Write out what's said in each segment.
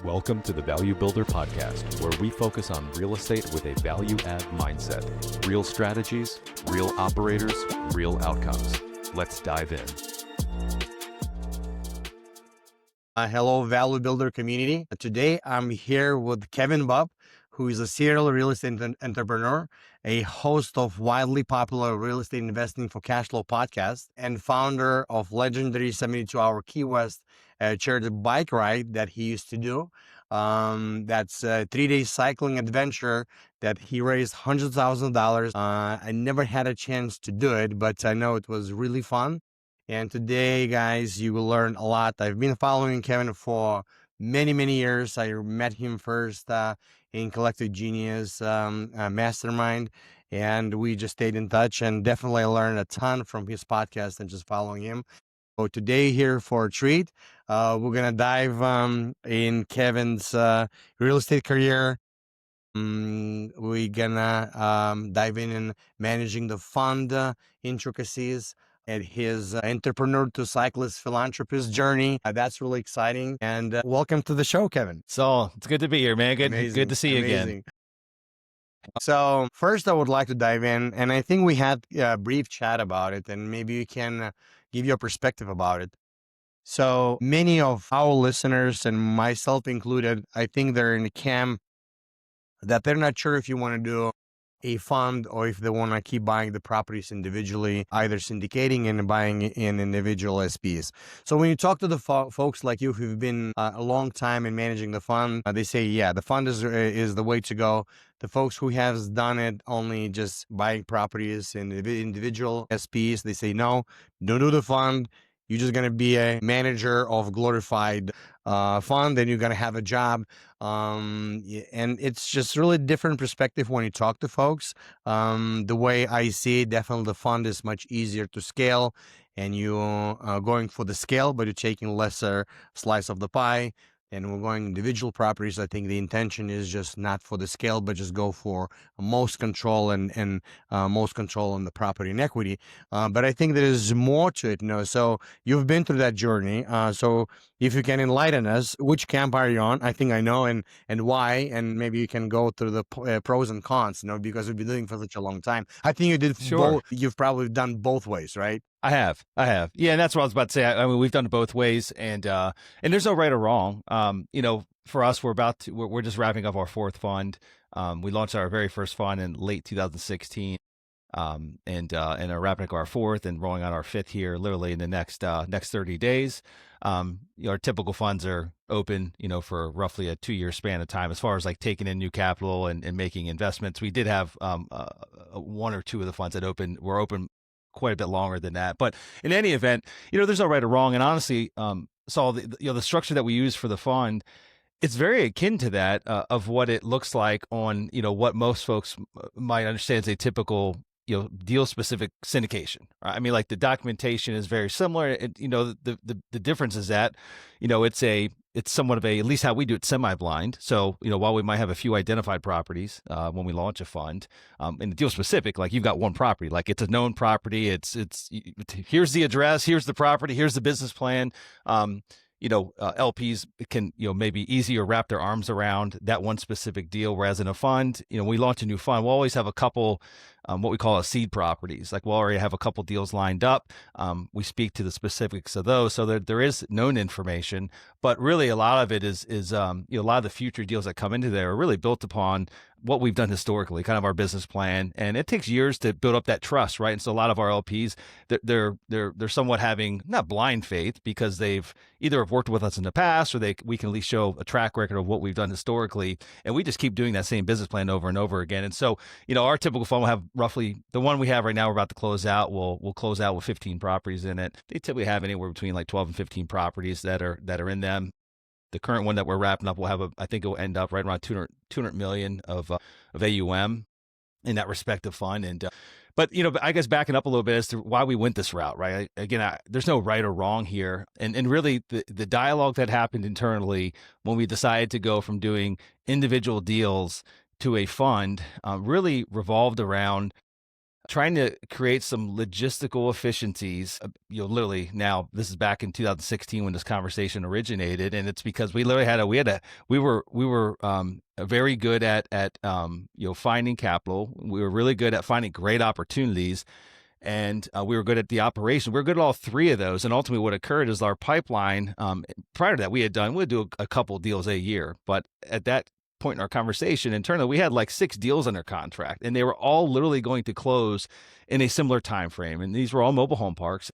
Welcome to the Value Builder Podcast, where we focus on real estate with a value-add mindset. Real strategies, real operators, real outcomes. Let's dive in. Hello, Value Builder community. Today, I'm here with Kevin Bupp, who is a serial real estate entrepreneur, a host of widely popular real estate investing for cash flow podcast, and founder of legendary 72-hour Key West charity bike ride that he used to do. That's a 3-day cycling adventure that he raised hundreds of thousands of dollars. I never had a chance to do it, but I know it was really fun. And today, guys, you will learn a lot. I've been following Kevin for many, many years. I met him first in Collective Genius Mastermind, and we just stayed in touch and definitely learned a ton from his podcast and just following him. So today here for a treat, we're going to dive in Kevin's real estate career. We're going to dive in managing the fund intricacies and his entrepreneur to cyclist philanthropist journey. That's really exciting. And welcome to the show, Kevin. So it's good to be here, man. Good to see you again. So first I would like to dive in, and I think we had a brief chat about it, and maybe you can give your perspective about it. So many of our listeners, and myself included, I think they're in the camp that they're not sure if you want to do a fund or if they want to keep buying the properties individually, either syndicating and buying in individual SPs. So when you talk to the folks like you who've been a long time in managing the fund, they say, yeah, the fund is the way to go. The folks who have done it only just buying properties in individual SPs, they say, no, don't do the fund. You're just going to be a manager of glorified fund, and you're going to have a job. And it's just really different perspective when you talk to folks. The way I see it, definitely the fund is much easier to scale, and you are going for the scale, but you're taking lesser slice of the pie. And we're going individual properties. I think the intention is just not for the scale, but just go for most control and most control on the property and equity. But I think there is more to it. So you've been through that journey. So if you can enlighten us, which camp are you on? I think I know, and why, and maybe you can go through the pros and cons, because we've been doing it for such a long time. I think you did. Sure. You've probably done both ways, right? I have. Yeah, and that's what I was about to say. I mean, we've done it both ways, and there's no right or wrong. For us, we're just wrapping up our fourth fund. We launched our very first fund in late 2016, and are wrapping up our fourth and rolling out our fifth here, literally in the next 30 days. Our typical funds are open, for roughly a 2-year span of time as far as like taking in new capital and making investments. We did have one or two of the funds that were open quite a bit longer than that. But in any event, there's no right or wrong. And honestly, Saul, the structure that we use for the fund, it's very akin to that of what it looks like on, what most folks might understand as a typical, deal specific syndication. Right? I mean, like the documentation is very similar. The difference is that, it's somewhat of at least how we do it, semi-blind. So, while we might have a few identified properties when we launch a fund, in the deal specific, like you've got one property, like it's a known property. It's here's the address, here's the property, here's the business plan. LPs can, maybe easier wrap their arms around that one specific deal. Whereas in a fund, we launch a new fund, we'll always have a couple, what we call seed properties. Like we'll already have a couple deals lined up. We speak to the specifics of those. So there is known information, but really a lot of it is a lot of the future deals that come into there are really built upon what we've done historically, kind of our business plan. And it takes years to build up that trust, right? And so a lot of our LPs, they're somewhat having not blind faith because they've either have worked with us in the past, or we can at least show a track record of what we've done historically. And we just keep doing that same business plan over and over again. And so, our typical fund will have roughly the one we have right now, we're about to close out. We'll close out with 15 properties in it. They typically have anywhere between like 12 and 15 properties that are in them. The current one that we're wrapping up will have I think it will end up right around 200 million of AUM in that respective fund. But I guess backing up a little bit as to why we went this route, right? Again, there's no right or wrong here. And really the dialogue that happened internally when we decided to go from doing individual deals to a fund really revolved around trying to create some logistical efficiencies. Literally now, this is back in 2016 when this conversation originated, and it's because we literally we were very good at finding capital. We were really good at finding great opportunities. And we were good at the operation. We were good at all three of those. And ultimately what occurred is our pipeline, prior to that, we'd do a couple deals a year. But at that point in our conversation internally, we had like 6 deals under contract, and they were all literally going to close in a similar time frame. And these were all mobile home parks.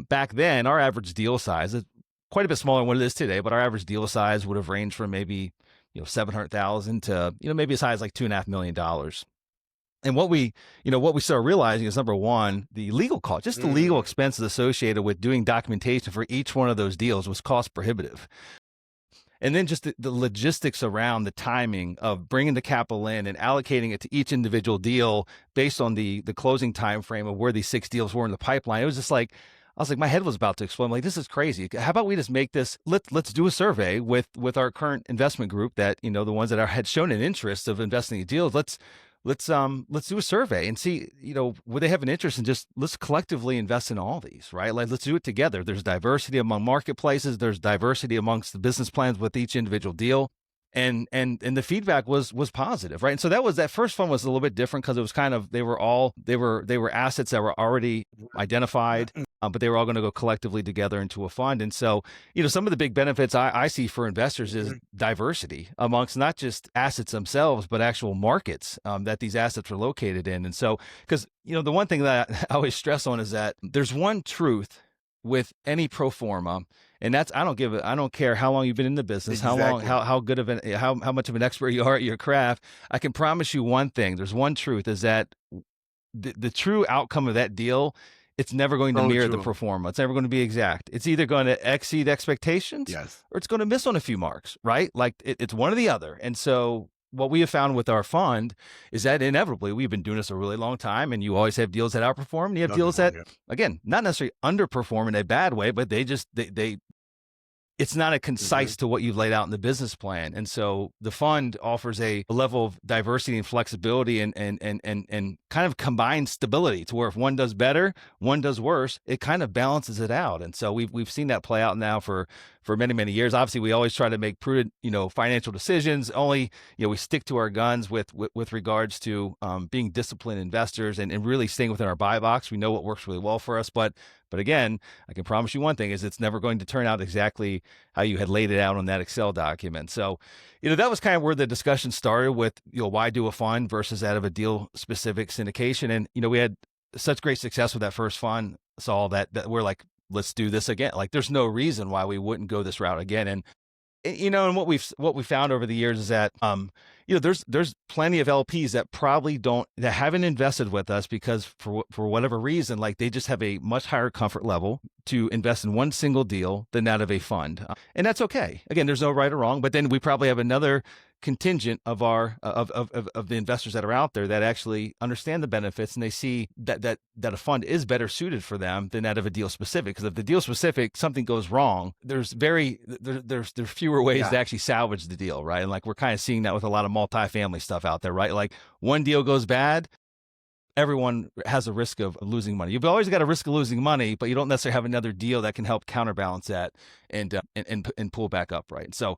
Back then, our average deal size is quite a bit smaller than what it is today, but our average deal size would have ranged from maybe $700,000 to maybe as high as like $2.5 million. And what we started realizing is, number one, the legal cost, just the legal expenses associated with doing documentation for each one of those deals was cost prohibitive. And then just the logistics around the timing of bringing the capital in and allocating it to each individual deal based on the closing time frame of where these 6 deals were in the pipeline. It was just like, I was like, my head was about to explode. I'm like, this is crazy. How about we just make this? Let's do a survey with our current investment group that the ones that had shown an interest of investing in deals. Let's do a survey and see, would they have an interest in just, let's collectively invest in all these, right? Like, let's do it together. There's diversity among marketplaces. There's diversity amongst the business plans with each individual deal. And the feedback was positive, right? And so that first fund was a little bit different because it was kind of, they were assets that were already identified, but they were all going to go collectively together into a fund. And so, some of the big benefits I see for investors is diversity amongst not just assets themselves, but actual markets that these assets are located in. And so, because, the one thing that I always stress on is that there's one truth with any pro forma, and that's, I don't care how long you've been in the business, Exactly. how much of an expert you are at your craft. I can promise you one thing. There's one truth, is that the true outcome of that deal, it's never going to mirror the pro forma. It's never going to be exact. It's either going to exceed expectations, Yes, or it's going to miss on a few marks, right? Like it's one or the other. And so what we have found with our fund is that inevitably, we've been doing this a really long time, and you always have deals that outperform, and you have deals that, again, not necessarily underperform in a bad way, but they it's not a concise to what you've laid out in the business plan. And so the fund offers a level of diversity and flexibility and kind of combined stability to where if one does better, one does worse, it kind of balances it out. And so we've seen that play out now for many, many years. Obviously, we always try to make prudent, financial decisions. Only, we stick to our guns with regards to being disciplined investors and really staying within our buy box. We know what works really well for us, but again, I can promise you one thing, is it's never going to turn out exactly how you had laid it out on that Excel document. So, that was kind of where the discussion started with, why do a fund versus that of a deal specific syndication. And, we had such great success with that first fund, saw that we're like, let's do this again. Like, there's no reason why we wouldn't go this route again. And, and what we found over the years is that, there's plenty of LPs that that haven't invested with us because for whatever reason, like they just have a much higher comfort level to invest in one single deal than that of a fund. And that's okay. Again, there's no right or wrong, but then we probably have another contingent of our of the investors that are out there that actually understand the benefits, and they see that a fund is better suited for them than that of a deal specific. Because if the deal specific, something goes wrong, there's fewer ways to actually salvage the deal, right? And like we're kind of seeing that with a lot of multifamily stuff out there, right? Like one deal goes bad, everyone has a risk of losing money. You've always got a risk of losing money, but you don't necessarily have another deal that can help counterbalance that and pull back up, right? So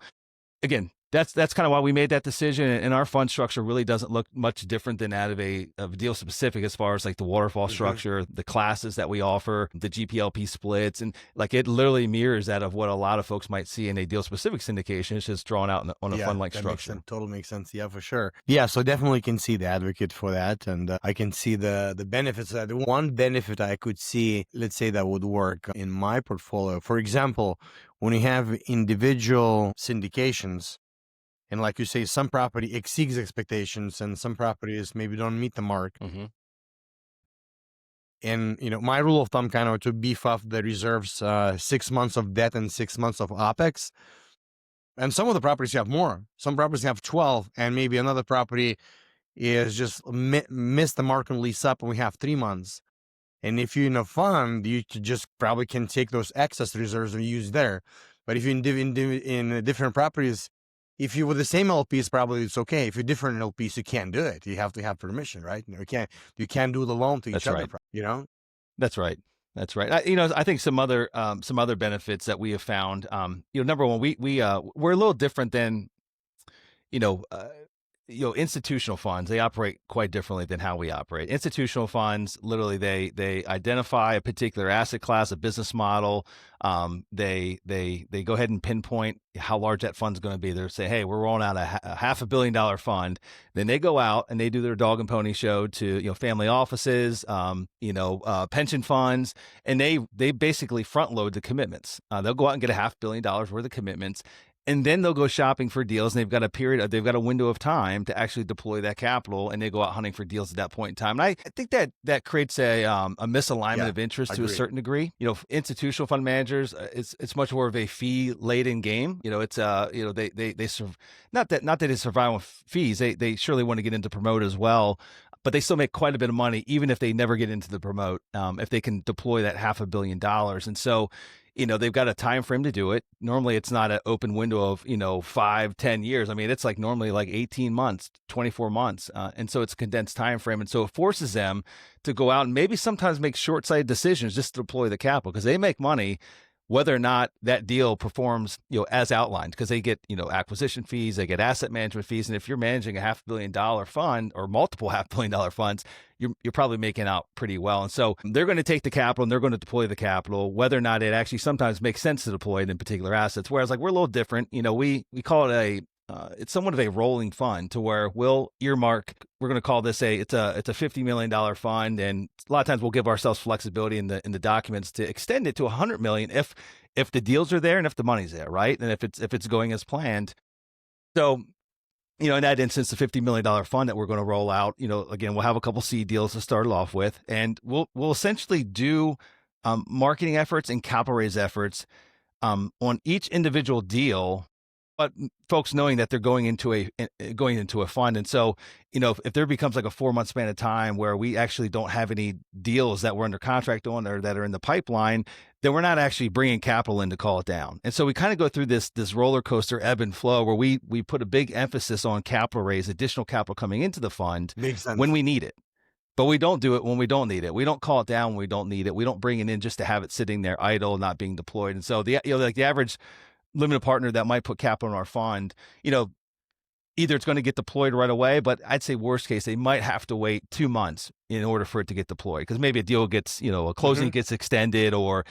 again, that's kind of why we made that decision. And our fund structure really doesn't look much different than that of a deal specific, as far as like the waterfall structure, the classes that we offer, the GPLP splits, and like it literally mirrors that of what a lot of folks might see in a deal specific syndication. It's just drawn out on a fund like structure. Totally makes sense. Yeah, for sure. Yeah, so definitely can see the advocate for that, and I can see the benefits. The one benefit I could see, let's say, that would work in my portfolio, for example, when you have individual syndications. And like you say, some property exceeds expectations and some properties maybe don't meet the mark. And, my rule of thumb kind of to beef up the reserves, 6 months of debt and 6 months of OPEX. And some of the properties have more. Some properties have 12, and maybe another property is just missed the mark and lease up, and we have 3 months. And if you're in a fund, you just probably can take those excess reserves and use there. But if you're in different properties, if you with the same LPs, probably it's okay. If you're different LPs, you can't do it. You have to have permission, right? You can't do the loan to each That's other. right. You know. That's right. That's right. I think some other benefits that we have found. Number one, we're a little different than you know, uh, institutional funds. They operate quite differently than how we operate. Institutional funds, literally, they identify a particular asset class, a business model. They go ahead and pinpoint how large that fund's going to be. They're saying, hey, we're rolling out a $500 million fund. Then they go out and they do their dog and pony show to family offices, pension funds, and they basically front load the commitments. They'll go out and get $500 million worth of commitments. And then they'll go shopping for deals, and they've got a window of time to actually deploy that capital, and they go out hunting for deals at that point in time. And I think that creates a misalignment of interest to a certain degree. Institutional fund managers, it's much more of a fee laden game. It's they serve not that they survive on fees. They surely want to get into promote as well, but they still make quite a bit of money even if they never get into the promote. If they can deploy that $500 million, and so. They've got a time frame to do it. Normally, it's not an open window of 5-10 years. I mean, it's like normally like 18 months, 24 months, and so it's a condensed time frame, and so it forces them to go out and maybe sometimes make short-sighted decisions just to deploy the capital because they make money whether or not that deal performs as outlined, because they get acquisition fees, they get asset management fees, and if you're managing a $500 million fund or multiple $500 million funds, you're probably making out pretty well. And so they're going to take the capital and they're going to deploy the capital, whether or not it actually sometimes makes sense to deploy it in particular assets. Whereas like we're a little different. We call it it's somewhat of a rolling fund to where we'll earmark. We're going to call this it's a $50 million fund, and a lot of times we'll give ourselves flexibility in the documents to extend it to $100 million if the deals are there and if the money's there, right? And if it's going as planned. So, in that instance, the $50 million fund that we're going to roll out, again, we'll have a couple seed deals to start it off with, and we'll essentially do marketing efforts and capital raise efforts on each individual deal. But folks knowing that they're going into a fund. And so, if there becomes like a 4-month span of time where we actually don't have any deals that we're under contract on or that are in the pipeline, then we're not actually bringing capital in to call it down. And so we kind of go through this roller coaster ebb and flow where we put a big emphasis on capital raise, additional capital coming into the fund when we need it. But we don't do it when we don't need it. We don't call it down when we don't need it. We don't bring it in just to have it sitting there idle, not being deployed. And so the average limited partner that might put capital in our fund, either it's going to get deployed right away, but I'd say worst case, they might have to wait 2 months in order for it to get deployed. Because maybe a deal gets, a closing gets extended or,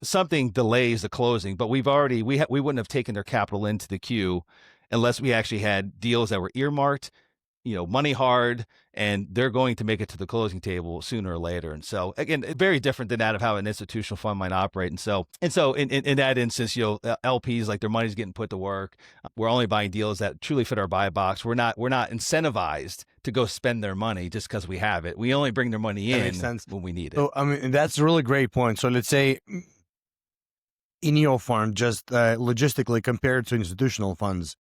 something delays the closing. But we wouldn't have taken their capital into the queue unless we actually had deals that were earmarked, money hard, and they're going to make it to the closing table sooner or later. And so again, very different than that of how an institutional fund might operate. And so in that instance, LPs, like their money's getting put to work. We're only buying deals that truly fit our buy box. We're not incentivized to go spend their money just because we have it. We only bring their money in when we need it. So, I mean, that's a really great point. So let's say in your fund, just logistically compared to institutional funds,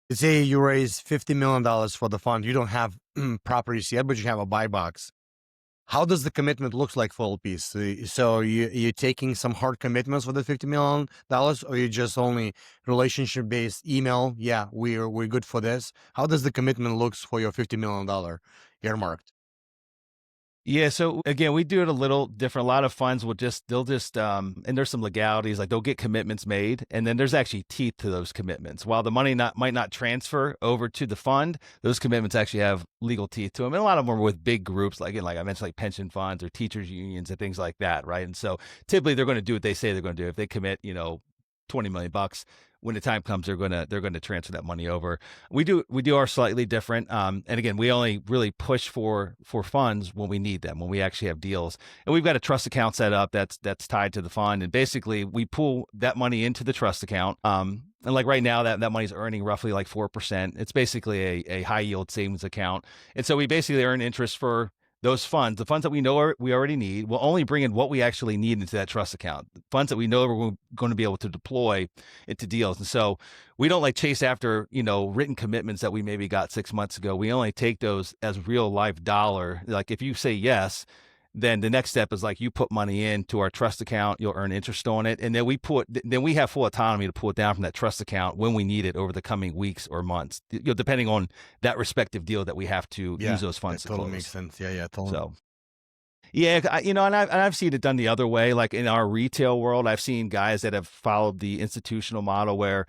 let's say you raise $50 million for the fund. You don't have properties yet, but you have a buy box. How does the commitment look like for LPs? So you're taking some hard commitments for the $50 million, or you just only relationship-based email? Yeah, we're good for this. How does the commitment looks for your $50 million earmarked? Yeah. So again, we do it a little different. A lot of funds and there's some legalities, like they'll get commitments made, and then there's actually teeth to those commitments. While the money might not transfer over to the fund, those commitments actually have legal teeth to them. And a lot of them are with big groups, like I mentioned, like pension funds or teachers unions and things like that. Right. And so typically they're going to do what they say they're going to do. If they commit, $20 million, when the time comes, they're going to transfer that money over. We do ours slightly different. And again, we only really push for funds when we need them, when we actually have deals. And we've got a trust account set up that's tied to the fund. And basically we pull that money into the trust account. And like right now that money's earning roughly like 4%. It's basically a high yield savings account. And so we basically earn interest for those funds, the funds that we know we already need. We'll only bring in what we actually need into that trust account. The funds that we know we're going to be able to deploy into deals. And so we don't like chase after, written commitments that we maybe got 6 months ago. We only take those as real life dollar. Like if you say yes, then the next step is like you put money into our trust account, you'll earn interest on it, and then we have full autonomy to pull it down from that trust account when we need it over the coming weeks or months, depending on that respective deal that we have to use those funds to totally close. Makes sense. Yeah, totally. So, yeah, and I've seen it done the other way. Like in our retail world, I've seen guys that have followed the institutional model where,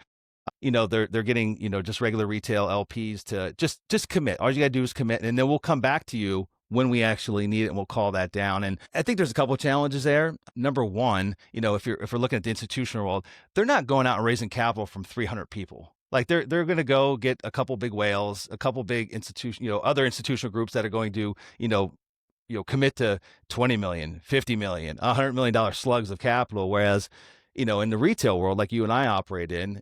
they're getting, just regular retail LPs to just commit. All you got to do is commit, and then we'll come back to you when we actually need it, and we'll call that down. And I think there's a couple of challenges there. Number one, if we're looking at the institutional world, they're not going out and raising capital from 300 people. Like they're going to go get a couple big whales, a couple big other institutional groups that are going to, commit to 20 million, 50 million, $100 million slugs of capital. Whereas, in the retail world, like you and I operate in,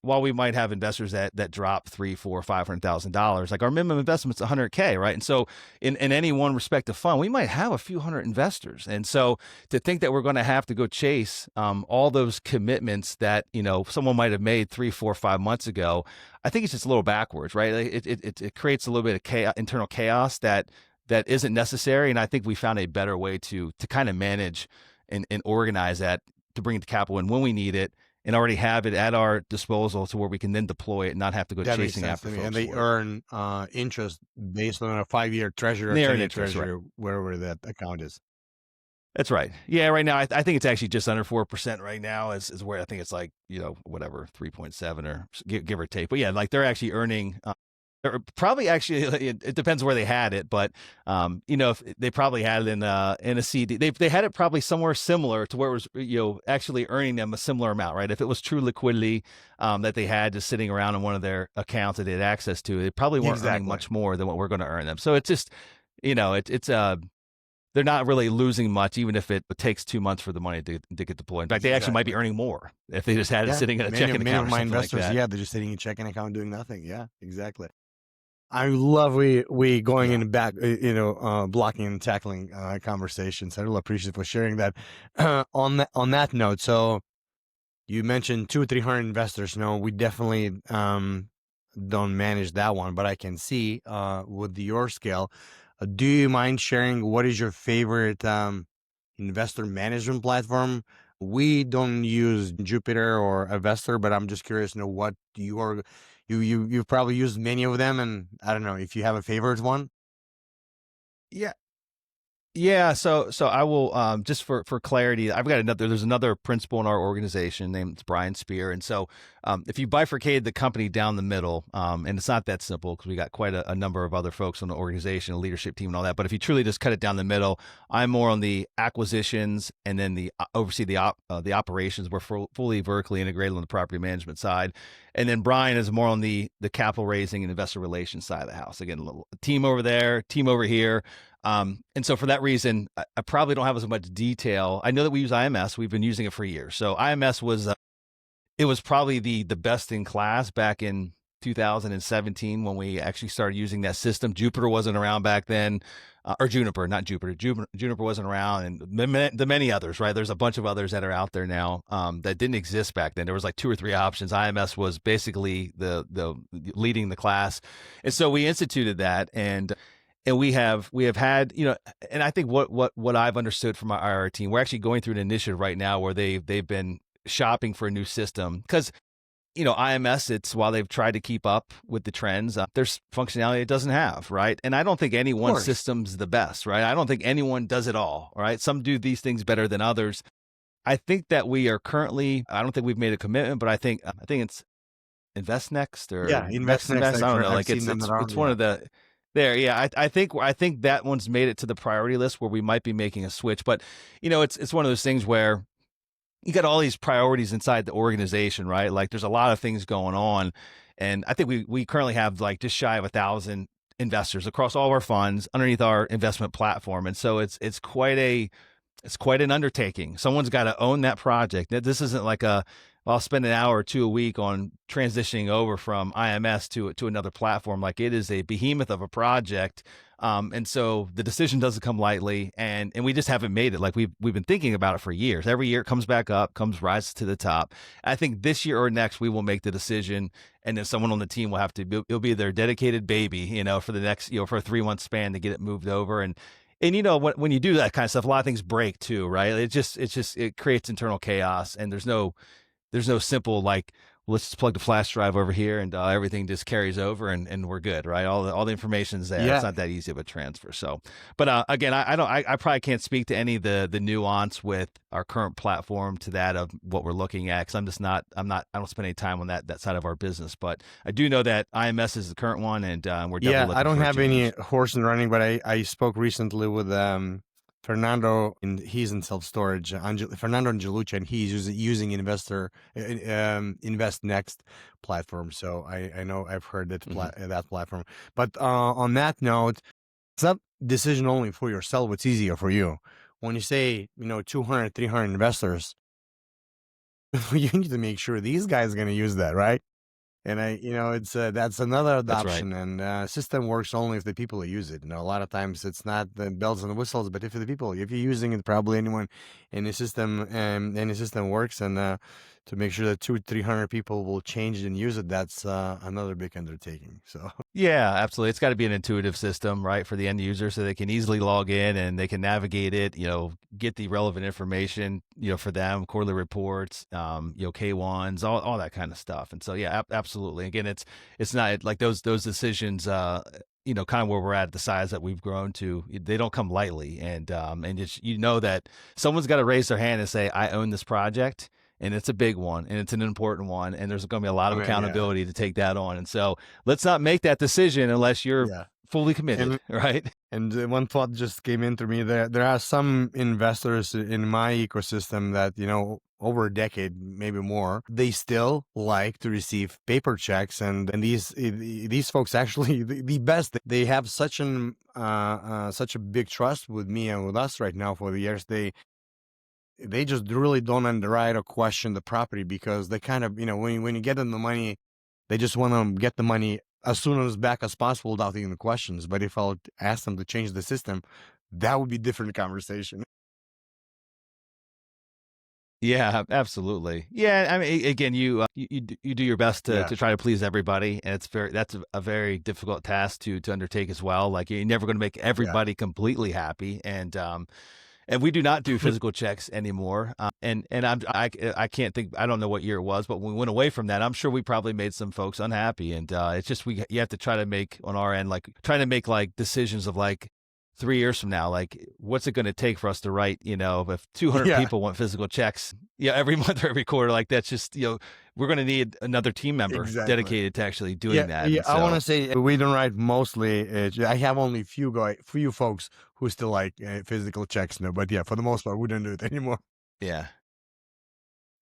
while we might have investors that drop $300,000, $400,000, $500,000, like our minimum investment's $100K, right? And so in any one respective fund, we might have a few hundred investors. And so to think that we're going to have to go chase all those commitments that, someone might have made 3, 4, 5 months ago, I think it's just a little backwards, right? It creates a little bit of internal chaos that isn't necessary. And I think we found a better way to kind of manage and organize that, to bring the capital in when we need it, and already have it at our disposal to where we can then deploy it and not have to go chasing after folks. And they earn interest based on a 5-year treasury or 10-year treasury, wherever that account is. That's right. Yeah, right now, I think it's actually just under 4% right now is where I think it's like, whatever, 3.7 or give or take. But yeah, like they're actually earning, or probably actually, it depends where they had it, but if they probably had it in a CD, they had it probably somewhere similar to where it was, actually earning them a similar amount, right? If it was true liquidity that they had just sitting around in one of their accounts that they had access to, they probably weren't earning much more than what we're going to earn them. So it's just, they're not really losing much, even if it takes 2 months for the money to get deployed. In fact, they actually might be earning more if they just had it sitting in a checking account. Many of my investors, they're just sitting in a checking account doing nothing. Yeah, exactly. I love we going in back, blocking and tackling conversations. I really appreciate it for sharing that. On that note, so you mentioned 200-300 investors. No, we definitely don't manage that one, but I can see with your scale. Do you mind sharing what is your favorite investor management platform? We don't use Jupiter or Investor, but I'm just curious to know what you've probably used many of them, and I don't know if you have a favorite one. Yeah. So I will, just for clarity, there's another principal in our organization named Brian Spear. And so if you bifurcate the company down the middle, and it's not that simple because we got quite a number of other folks on the organization, a leadership team and all that. But if you truly just cut it down the middle, I'm more on the acquisitions and then oversee the operations. We're fully vertically integrated on the property management side. And then Brian is more on the capital raising and investor relations side of the house. Again, a little team over there, team over here. And so for that reason, I probably don't have as much detail. I know that we use IMS. We've been using it for years. So IMS was probably the best in class back in 2017 when we actually started using that system. Jupiter wasn't around back then, or Juniper, not Jupiter. Juniper wasn't around, and the many others, right? There's a bunch of others that are out there now that didn't exist back then. There was like 2 or 3 options. IMS was basically the leading the class, and so we instituted that, and we have had, and I think what I've understood from our IR team, we're actually going through an initiative right now where they've been shopping for a new system because, IMS, while they've tried to keep up with the trends, there's functionality it doesn't have, right? And I don't think any one system's the best, right? I don't think anyone does it all, right? Some do these things better than others. I think that we are currently, I don't think we've made a commitment, but I think it's Invest Next or Invest. I don't know. Like it's one of the. There, yeah, I think that one's made it to the priority list where we might be making a switch. But it's one of those things where you got all these priorities inside the organization, right? Like there's a lot of things going on, and I think we currently have like just shy of 1,000 investors across all our funds underneath our investment platform, and so it's quite an undertaking. Someone's got to own that project. This isn't like I'll spend an hour or 2 a week on transitioning over from IMS to another platform. Like it is a behemoth of a project. And so the decision doesn't come lightly, and we just haven't made it. Like we've been thinking about it for years. Every year it comes back up, rises to the top. I think this year or next, we will make the decision, and then someone on the team will have to, it'll be their dedicated baby, for the next, for a 3-month span to get it moved over. And And when you do that kind of stuff, a lot of things break too, right? It creates internal chaos, and there's no simple like, let's just plug the flash drive over here and everything just carries over and we're good, right? All the information's there. Yeah. It's not that easy of a transfer. So, but again, I probably can't speak to any of the nuance with our current platform to that of what we're looking at, because I don't spend any time on that side of our business. But I do know that IMS is the current one, and we're definitely looking I don't for a have any change. horse in running, but I spoke recently with Fernando, and he's in self storage. Fernando Angelucci, and he's using Invest Next platform. So I know I've heard that that platform. But on that note, it's not decision only for yourself. It's easier for you. When you say 200, 300 investors, you need to make sure these guys are going to use that, right? And it's that's another That's right. adoption, and system works only if the people who use it. A lot of times it's not the bells and whistles, but if you're using it, probably anyone in the system works. And to make sure that 200-300 people will change it and use it, that's another big undertaking. So Yeah, absolutely. It's got to be an intuitive system, right, for the end user, so they can easily log in and they can navigate it, get the relevant information, for them, quarterly reports, K1s, all that kind of stuff. And so, yeah, absolutely. Again, it's not like those decisions, kind of where we're at the size that we've grown to, they don't come lightly. And it's, that someone's got to raise their hand and say, I own this project. And it's a big one, and it's an important one, and there's going to be a lot of accountability to take that on. And so let's not make that decision unless you're fully committed, right? And one thought just came into me. There are some investors in my ecosystem that, over a decade, maybe more, they still like to receive paper checks. And these folks actually, the best, they have such a big trust with me and with us right now for the years. They just really don't underwrite or question the property, because they kind of, when you get them the money, they just want to get the money as soon as back as possible without even questions. But if I'll ask them to change the system, that would be a different conversation. Yeah, absolutely. Yeah, I mean, again, you do your best to try to please everybody, and that's a very difficult task to undertake as well. Like, you're never going to make everybody completely happy, and we do not do physical checks anymore. I can't think, I don't know what year it was, but when we went away from that, I'm sure we probably made some folks unhappy. And it's just, you have to try to make on our end, like trying to make like decisions of like 3 years from now, like what's it going to take for us to write, if 200 people want physical checks, every month or every quarter, like that's just, we're going to need another team member dedicated to actually doing that. Yeah, so, I want to say we don't write mostly. I have only few folks who still like physical checks now, but for the most part, we don't do it anymore. Yeah.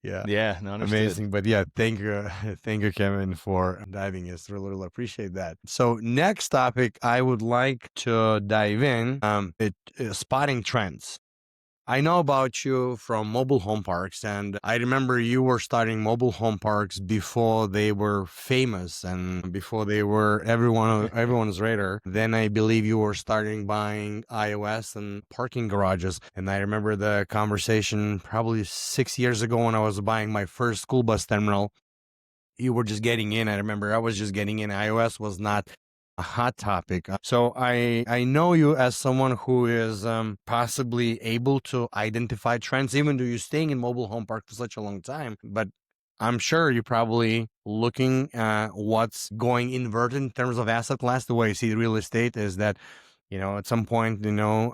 Yeah. No, amazing. But thank you, Kevin, for diving us. Really appreciate that. So next topic I would like to dive in, spotting trends. I know about you from mobile home parks, and I remember you were starting mobile home parks before they were famous and before they were everyone's radar. Then I believe you were starting buying iOS and parking garages. And I remember the conversation probably 6 years ago when I was buying my first school bus terminal. You were just getting in. I remember I was just getting in. iOS was not a hot topic. So I know you as someone who is possibly able to identify trends, even though you're staying in mobile home park for such a long time. But I'm sure you're probably looking at what's going inverted in terms of asset class. The way I see real estate is that, at some point,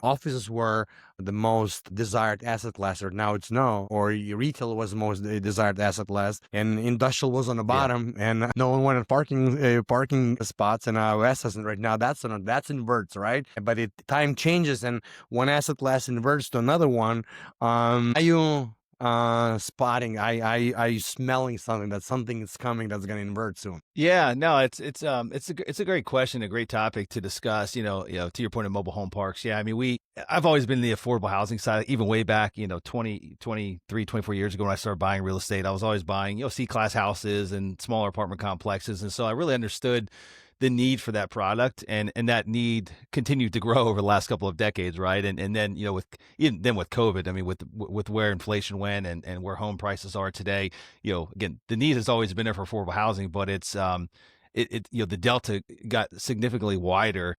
offices were the most desired asset class, or now it's no, or retail was the most desired asset class, and industrial was on the bottom, and no one wanted parking spots, and iOS hasn't right now. That's inverts, right? But time changes, and one asset class inverts to another one. Are you spotting? Are you smelling something that something is coming that's going to invert soon? Yeah, no, it's a great question, a great topic to discuss. To your point of mobile home parks. Yeah, I mean, I've always been in the affordable housing side, even way back, 24 years ago when I started buying real estate. I was always buying, C-class houses and smaller apartment complexes, and so I really understood the need for that product, and that need continued to grow over the last couple of decades, right? And then with COVID, I mean, with where inflation went and where home prices are today, again, the need has always been there for affordable housing, but it's the delta got significantly wider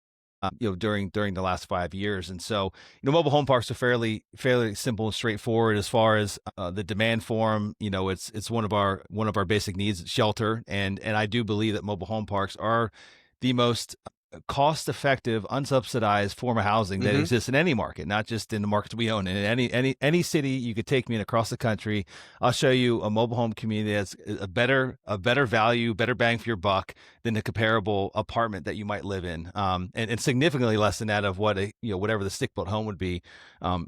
during the last 5 years. And so, mobile home parks are fairly simple and straightforward as far as the demand for them. It's one of our basic needs, shelter, and I do believe that mobile home parks are the most cost-effective, unsubsidized form of housing that exists in any market, not just in the markets we own. In any city, you could take me in across the country. I'll show you a mobile home community that's a better value, better bang for your buck than the comparable apartment that you might live in, and significantly less than that of what whatever the stick-built home would be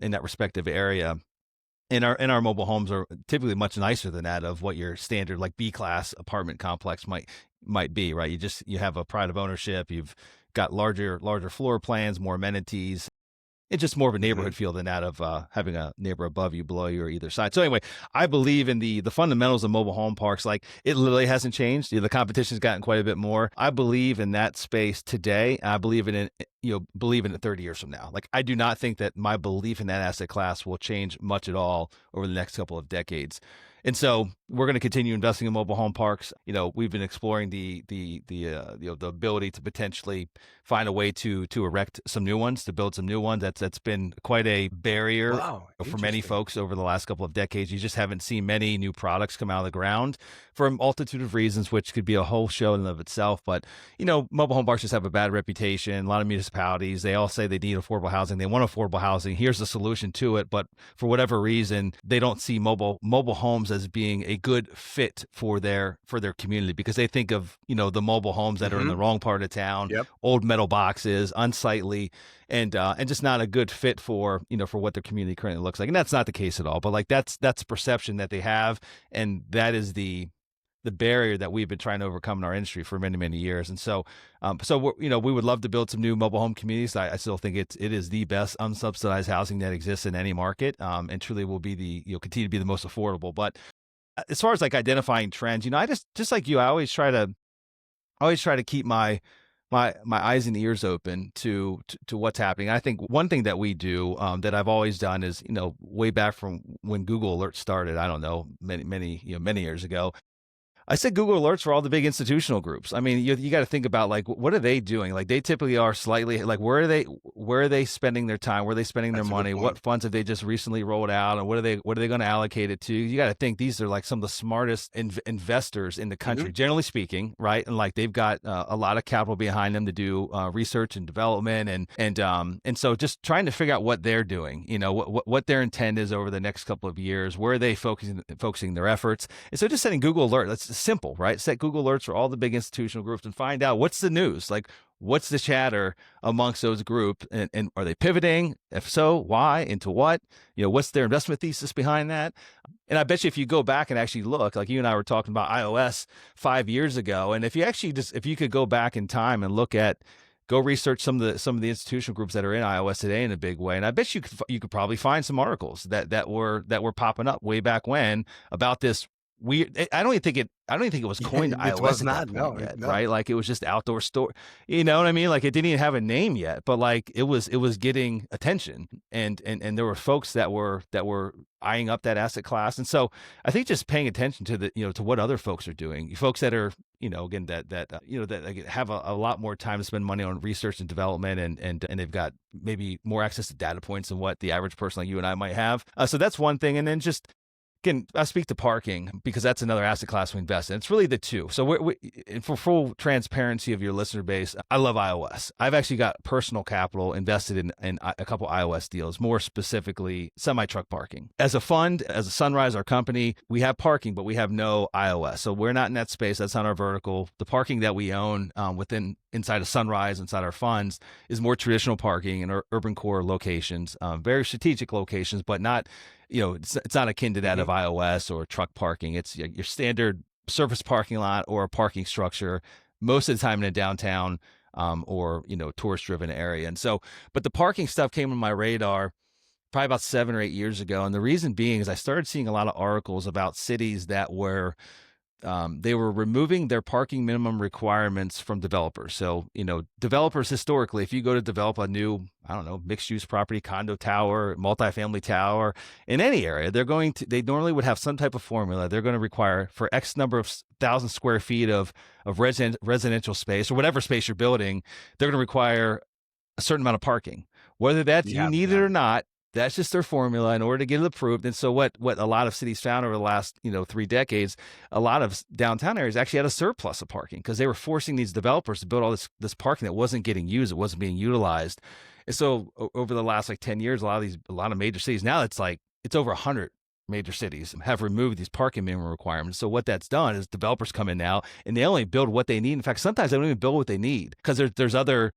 in that respective area. And our mobile homes are typically much nicer than that of what your standard like B-class apartment complex might be, right? You have a pride of ownership. You've got larger floor plans, more amenities. It's just more of a neighborhood feel than that of having a neighbor above you, below you, or either side. So anyway, I believe in the fundamentals of mobile home parks. Like, it literally hasn't changed. The competition's gotten quite a bit more. I believe in that space today. I believe in it. Believe in it 30 years from now. Like, I do not think that my belief in that asset class will change much at all over the next couple of decades. And so we're going to continue investing in mobile home parks. We've been exploring the ability to potentially find a way to erect some new ones, to build some new ones. That's been quite a barrier for many folks over the last couple of decades. You just haven't seen many new products come out of the ground for a multitude of reasons, which could be a whole show in and of itself. But, mobile home parks just have a bad reputation. A lot of municipalities, they all say they need affordable housing. They want affordable housing. Here's the solution to it. But for whatever reason, they don't see mobile homes as being a good fit for their community, because they think of, the mobile homes that are in the wrong part of town, old metal boxes, unsightly, and just not a good fit for what their community currently looks like. And that's not the case at all. But like, that's perception that they have. And that is the barrier that we've been trying to overcome in our industry for many, many years. And so, we would love to build some new mobile home communities. I still think it is the best unsubsidized housing that exists in any market, and truly will be continue to be the most affordable. But as far as like identifying trends, I just like you, I always try to keep my eyes and ears open to what's happening. I think one thing that we do that I've always done is, way back from when Google Alerts started, I don't know, many years ago, I said Google Alerts for all the big institutional groups. I mean, you got to think about, like, what are they doing? Like, they typically are slightly like, where are they spending their time? Where are they spending their money? What funds have they just recently rolled out? And what are they going to allocate it to? You got to think these are like some of the smartest investors in the country, generally speaking, right? And like, they've got a lot of capital behind them to do research and development, and so just trying to figure out what they're doing, what their intent is over the next couple of years. Where are they focusing their efforts? And so just setting Google Alert. That's simple, right? Set Google Alerts for all the big institutional groups and find out what's the news. Like, what's the chatter amongst those groups, and are they pivoting? If so, why? Into what? What's their investment thesis behind that? And I bet you if you go back and actually look, like you and I were talking about iOS 5 years ago, and if you could go back in time and go research some of the institutional groups that are in iOS today in a big way, and I bet you could probably find some articles that were popping up way back when about this weird. I don't even think it was coined iOS. It was not, no, right? Like, it was just outdoor store. You know what I mean? Like, it didn't even have a name yet, but like, it was getting attention, and there were folks that were eyeing up that asset class. And so I think just paying attention to to what other folks are doing, folks that are, again, that have a lot more time to spend money on research and development, and they've got maybe more access to data points than what the average person like you and I might have. So that's one thing. And then just, again, I speak to parking because that's another asset class we invest in. It's really the two. So for full transparency of your listener base, I love iOS. I've actually got personal capital invested in a couple iOS deals, more specifically semi-truck parking. As a fund, as a Sunrise, our company, we have parking, but we have no iOS. So we're not in that space. That's not our vertical. The parking that we own inside of Sunrise, inside our funds, is more traditional parking in urban core locations, very strategic locations, but not, it's not akin to that of iOS or truck parking. It's your standard surface parking lot or a parking structure, most of the time in a downtown or tourist driven area. And so, but the parking stuff came on my radar probably about 7 or 8 years ago. And the reason being is I started seeing a lot of articles about cities that were they were removing their parking minimum requirements from developers. So, developers historically, if you go to develop a new, mixed use property, condo tower, multifamily tower in any area, they normally would have some type of formula. They're going to require for X number of 1,000 square feet of residential space or whatever space you're building, they're going to require a certain amount of parking, whether that's you need it or not. That's just their formula in order to get it approved. And so what a lot of cities found over the last 3 decades, a lot of downtown areas actually had a surplus of parking because they were forcing these developers to build all this parking that wasn't getting used, it wasn't being utilized. And so over the last 10 years, a lot of major cities now, it's over 100 major cities have removed these parking minimum requirements. So what that's done is developers come in now and they only build what they need. In fact, sometimes they don't even build what they need because there's other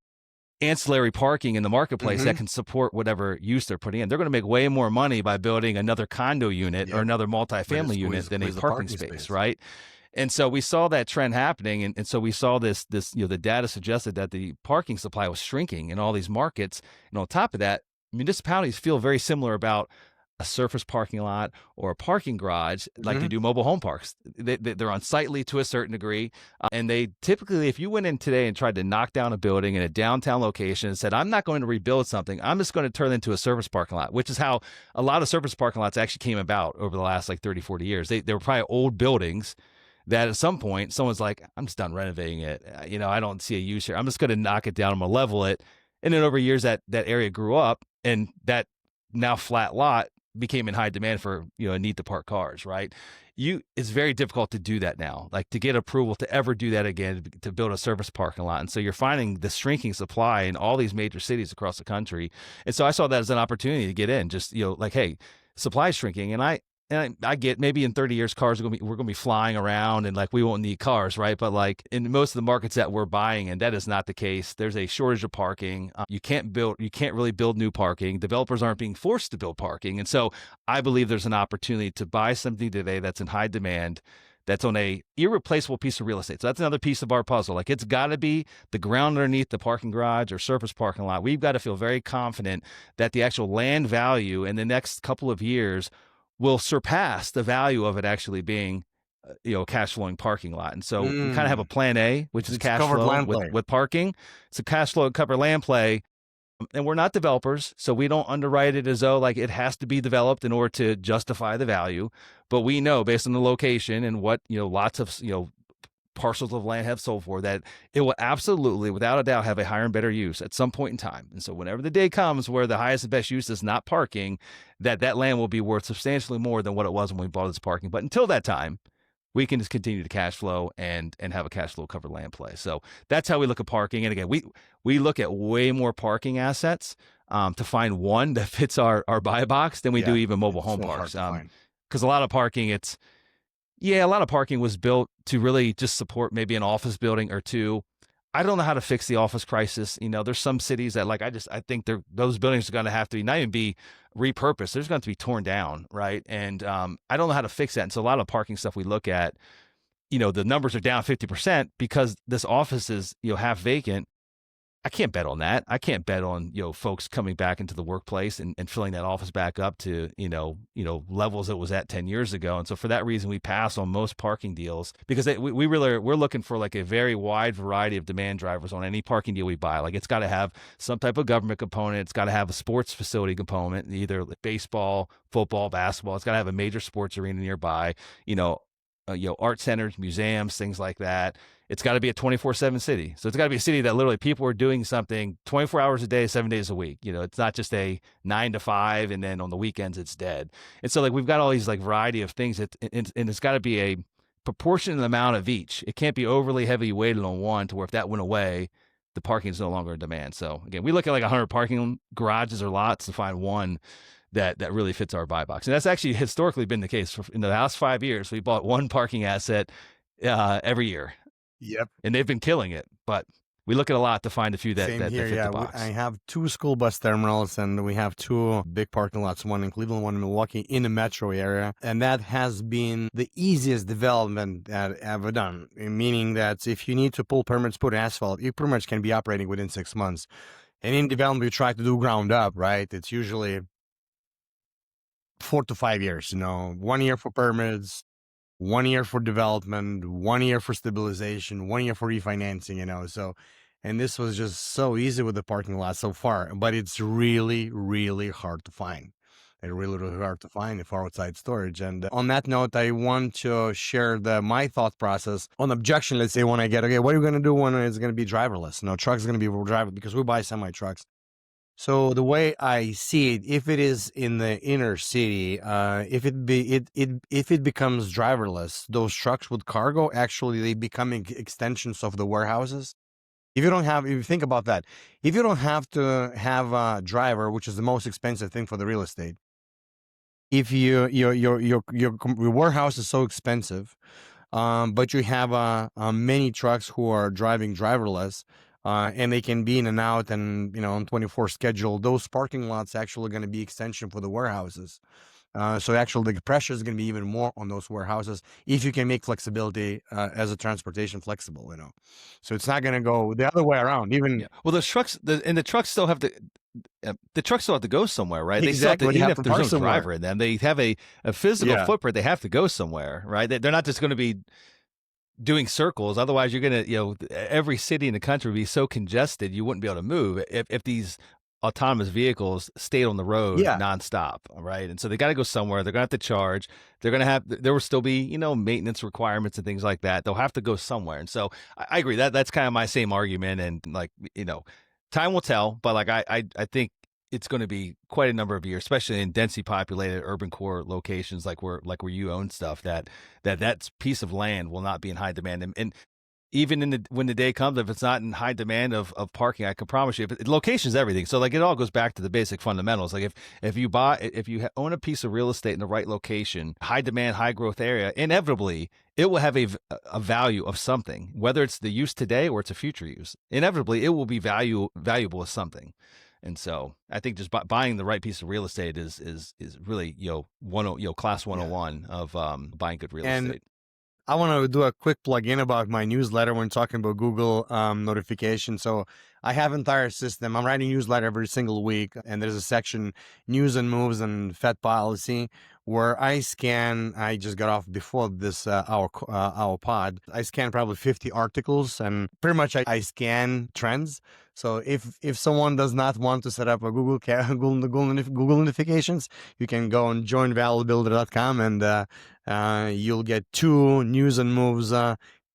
ancillary parking in the marketplace that can support whatever use they're putting in. They're going to make way more money by building another condo unit or another multifamily unit than a parking space, right? And so we saw that trend happening. And so we saw this, the data suggested that the parking supply was shrinking in all these markets. And on top of that, municipalities feel very similar about a surface parking lot or a parking garage like they do mobile home parks. They're unsightly to a certain degree. And they typically, if you went in today and tried to knock down a building in a downtown location and said, I'm not going to rebuild something, I'm just going to turn it into a surface parking lot, which is how a lot of surface parking lots actually came about over the last 30, 40 years. They were probably old buildings that at some point someone's like, I'm just done renovating it. I don't see a use here. I'm just going to knock it down. I'm going to level it. And then over years that area grew up and that now flat lot became in high demand for, a need to park cars, right? It's very difficult to do that now, to get approval to ever do that again, to build a service parking lot. And so you're finding the shrinking supply in all these major cities across the country. And so I saw that as an opportunity to get in, just, hey, supply is shrinking. And I get maybe in 30 years, we're going to be flying around and we won't need cars, right? But in most of the markets that we're buying in, that is not the case. There's a shortage of parking. You can't really build new parking. Developers aren't being forced to build parking. And so I believe there's an opportunity to buy something today that's in high demand, that's on a irreplaceable piece of real estate. So that's another piece of our puzzle. It's got to be the ground underneath the parking garage or surface parking lot. We've got to feel very confident that the actual land value in the next couple of years will surpass the value of it actually being, a cash flowing parking lot. And so we kind of have a plan A, which is cash flow with parking. It's a cash flow covered land play. And we're not developers, so we don't underwrite it as though it has to be developed in order to justify the value. But we know based on the location and what, lots of, parcels of land have sold for, that it will absolutely, without a doubt, have a higher and better use at some point in time. And so whenever the day comes where the highest and best use is not parking, that land will be worth substantially more than what it was when we bought this parking. But until that time, we can just continue to cash flow and have a cash flow covered land play. So that's how we look at parking. And again, we look at way more parking assets to find one that fits our buy box than we do even mobile home parks. Because a lot of parking, a lot of parking was built to really just support maybe an office building or two. I don't know how to fix the office crisis. There's some cities that I think those buildings are going to have to not even be repurposed. They're going to be torn down, right? And I don't know how to fix that. And so a lot of parking stuff we look at, the numbers are down 50% because this office is half vacant. I can't bet on that. I can't bet on, folks coming back into the workplace and filling that office back up to, levels it was at 10 years ago. And so for that reason, we pass on most parking deals because we're looking for a very wide variety of demand drivers on any parking deal we buy. It's got to have some type of government component. It's got to have a sports facility component, either baseball, football, basketball. It's got to have a major sports arena nearby, art centers, museums, things like that. It's got to be a 24/7 city. So it's got to be a city that literally people are doing something 24 hours a day, 7 days a week. It's not just a 9 to 5 and then on the weekends it's dead. And so we've got all these variety of things and it's got to be a proportionate amount of each. It can't be overly heavy weighted on one to where if that went away, the parking is no longer in demand. So again, we look at 100 parking garages or lots to find one that really fits our buy box. And that's actually historically been the case. In the last 5 years, we bought one parking asset every year. Yep. And they've been killing it, but we look at a lot to find a few that fit the box. I have 2 school bus terminals and we have 2 big parking lots, one in Cleveland, one in Milwaukee, in the metro area. And that has been the easiest development that I've ever done, meaning that if you need to pull permits, put asphalt, you pretty much can be operating within 6 months. And in development, we try to do ground up, right? It's usually 4 to 5 years, 1 year for permits, 1 year for development, 1 year for stabilization, 1 year for refinancing, so, and this was just so easy with the parking lot so far, but it's really, really hard to find. It's really, really hard to find for outside storage. And on that note, I want to share my thought process on objection. Let's say when I get, okay, what are you going to do when it's going to be driverless? Truck's going to be driverless because we buy semi trucks. So the way I see it, if it is in the inner city, if it becomes driverless, those trucks with cargo actually they become extensions of the warehouses. If you think about that, if you don't have to have a driver, which is the most expensive thing for the real estate, if your warehouse is so expensive, but you have many trucks who are driving driverless, and they can be in and out and on 24 schedule, those parking lots actually going to be extension for the warehouses. So actually the pressure is going to be even more on those warehouses if you can make flexibility as a transportation flexible. So it's not going to go the other way around. Even Yeah. Well, those trucks, the trucks still have to. The trucks still have to go somewhere, right? Exactly. They still have to, even if to there's park no somewhere. driver in them, they have a physical Yeah. footprint. They have to go somewhere, right? They're not just going to be doing circles. Otherwise, you're going to, every city in the country would be so congested, you wouldn't be able to move if these autonomous vehicles stayed on the road Yeah. nonstop, right? And so they got to go somewhere. They're going to have to charge. There will still be, maintenance requirements and things like that. They'll have to go somewhere. And so I agree that's kind of my same argument. And like, time will tell, but like, I think it's going to be quite a number of years, especially in densely populated urban core locations like where you own stuff, that piece of land will not be in high demand. And even when the day comes, if it's not in high demand of parking, I can promise you, location is everything. So like it all goes back to the basic fundamentals. Like if you own a piece of real estate in the right location, high demand, high growth area, inevitably it will have a value of something, whether it's the use today or it's a future use. Inevitably, it will be valuable as something. And so I think just buying the right piece of real estate is really class 101 of buying good real estate. I want to do a quick plug-in about my newsletter when talking about Google notification. So I have an entire system. I'm writing a newsletter every single week, and there's a section, news and moves and Fed policy, where I just got off before this our pod. I scan probably 50 articles, and pretty much I scan trends. So if someone does not want to set up a Google notifications, you can go on joinvaluebuilder.com and you'll get 2 news and moves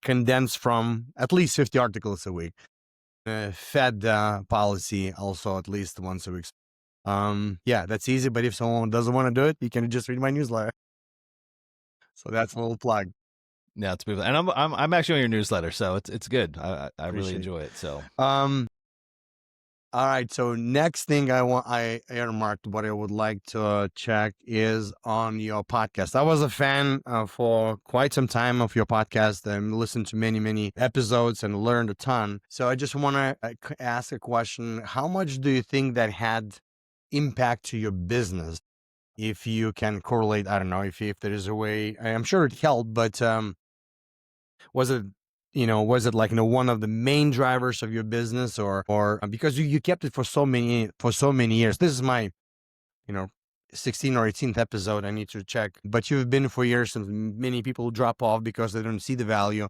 condensed from at least 50 articles a week. Fed policy also at least once a week. Yeah, that's easy. But if someone doesn't want to do it, you can just read my newsletter. So that's a little plug. Yeah, it's beautiful. And I'm actually on your newsletter, so it's good. I really enjoy it. So all right. So next thing I earmarked what I would like to check is on your podcast. I was a fan for quite some time of your podcast and listened to many episodes and learned a ton. So I just want to ask a question. How much do you think that had impact to your business? If you can correlate, I don't know if there is a way. I'm sure it helped, but was it like one of the main drivers of your business, or because you kept it for so many years? This is my 16th or 18th episode. I need to check, but you've been for years, and many people drop off because they don't see the value,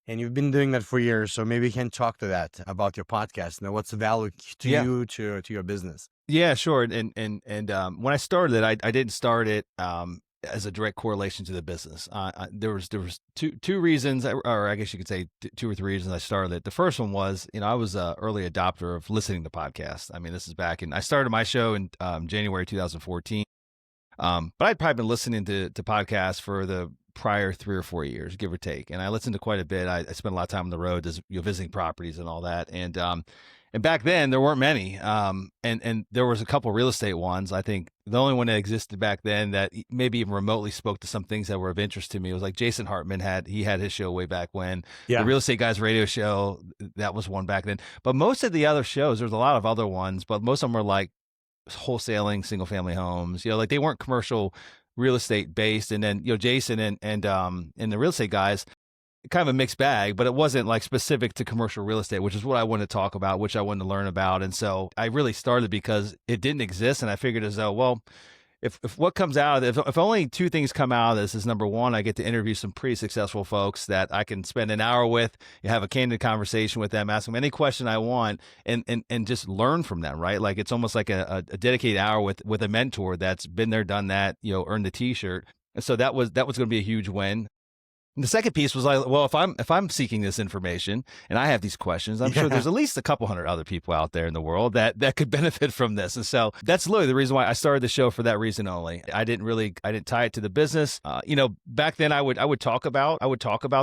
and you've been doing that for years. So maybe you can talk to that about your podcast. Now, what's the value to you to your business? Yeah, sure. And when I started it, I didn't start it as a direct correlation to the business. There was two reasons, or I guess you could say 2 or 3 reasons I started it. The first one was, I was an early adopter of listening to podcasts. I mean, this is back I started my show in January 2014. But I'd probably been listening to podcasts for the prior 3 or 4 years, give or take. And I listened to quite a bit. I spent a lot of time on the road, just visiting properties and all that. And back then there weren't many. And there was a couple real estate ones. I think the only one that existed back then that maybe even remotely spoke to some things that were of interest to me was like Jason Hartman had his show way back when. Yeah. The Real Estate Guys radio show, that was one back then. But most of the other shows, there's a lot of other ones, but most of them were like wholesaling single family homes, like they weren't commercial real estate based. And then, Jason and the Real Estate Guys, kind of a mixed bag, but it wasn't like specific to commercial real estate, which is what I wanted to talk about, which I wanted to learn about. And so I really started because it didn't exist. And I figured as though, well, if what comes out of it, if only 2 things come out of this, is number one, I get to interview some pretty successful folks that I can spend an hour with, have a candid conversation with them, ask them any question I want, and just learn from them, right? Like it's almost like a dedicated hour with a mentor that's been there, done that, earned the T-shirt. And so that was going to be a huge win. The second piece was like, well, if I'm seeking this information and I have these questions, I'm sure there's at least a couple hundred other people out there in the world that could benefit from this. And so that's literally the reason why I started the show, for that reason only. I didn't tie it to the business. Back then I would talk about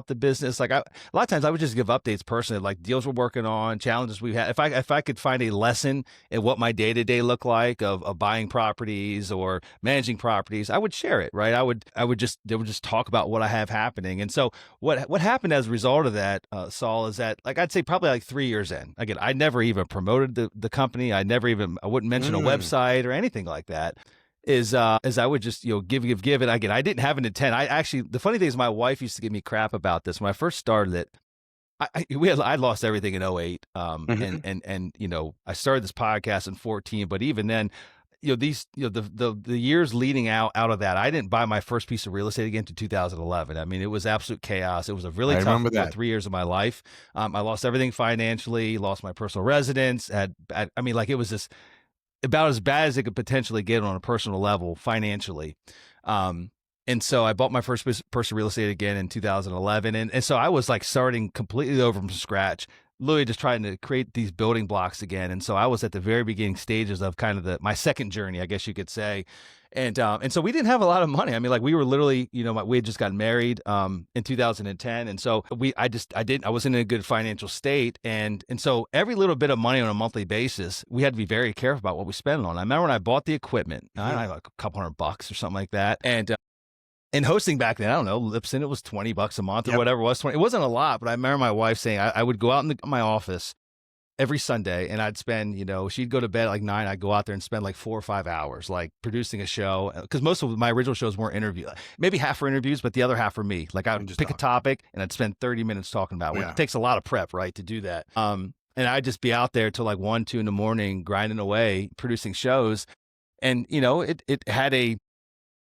the business. Like a lot of times I would just give updates personally, like deals we're working on, challenges we've had. If I could find a lesson in what my day-to-day looked like of buying properties or managing properties, I would share it, right? They would just talk about what I have happening. And so what happened as a result of that, Saul, is that, like, I'd say probably like 3 years in, again, I never even promoted the company. I wouldn't mention a website or anything like that. Is I would just, give. And again, I didn't have an intent. The funny thing is my wife used to give me crap about this. When I first started it, I lost everything in 2008. And I started this podcast in 2014, but even then, the years leading out of that, I didn't buy my first piece of real estate again to 2011. I mean, it was absolute chaos. It was a really tough 3 years of my life. I lost everything financially, lost my personal residence. It was just about as bad as it could potentially get on a personal level financially. And so I bought my first piece of real estate again in 2011. And so I was like starting completely over from scratch, literally just trying to create these building blocks again. And so I was at the very beginning stages of kind of my second journey, I guess you could say. And so we didn't have a lot of money. I mean, like, we were literally, we had just gotten married in 2010. And so I wasn't in a good financial state. And so every little bit of money on a monthly basis, we had to be very careful about what we spent it on. I remember when I bought the equipment, I had like a couple $100 or something like that. And hosting back then, I don't know, Lipson, it was $20 a month or whatever it was. It wasn't a lot, but I remember my wife saying I would go out in my office every Sunday, and I'd spend, she'd go to bed at like 9. I'd go out there and spend like 4 or 5 hours, like producing a show. Because most of my original shows weren't interviews, maybe half were interviews, but the other half were me. Like, I would pick a topic and I'd spend 30 minutes talking about it. It takes a lot of prep, right, to do that. And I'd just be out there till like 1, 2 in the morning, grinding away, producing shows. And, it had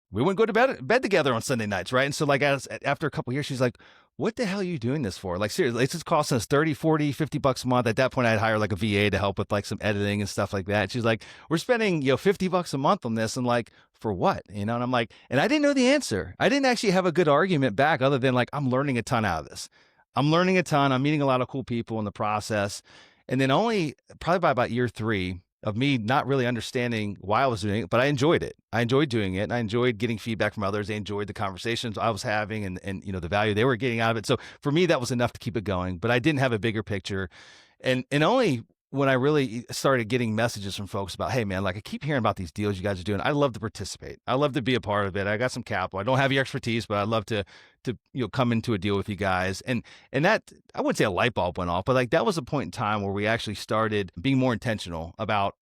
we wouldn't go to bed together on Sunday nights, right? And so, like, after a couple of years, she's like, what the hell are you doing this for? Like, seriously, it's just costing us 30, 40, $50 a month. At that point, I'd hire like a VA to help with like some editing and stuff like that. She's like, we're spending, $50 a month on this. And like, for what? And I'm like, and I didn't know the answer. I didn't actually have a good argument back, other than like, I'm learning a ton out of this. I'm learning a ton. I'm meeting a lot of cool people in the process. And then probably by about year 3 of me not really understanding why I was doing it, but I enjoyed it. I enjoyed doing it. And I enjoyed getting feedback from others. I enjoyed the conversations I was having and the value they were getting out of it. So for me, that was enough to keep it going, but I didn't have a bigger picture. And only when I really started getting messages from folks about, hey man, like, I keep hearing about these deals you guys are doing. I love to participate. I love to be a part of it. I got some capital. I don't have your expertise, but I'd love to come into a deal with you guys. And that, I wouldn't say a light bulb went off, but like, that was a point in time where we actually started being more intentional about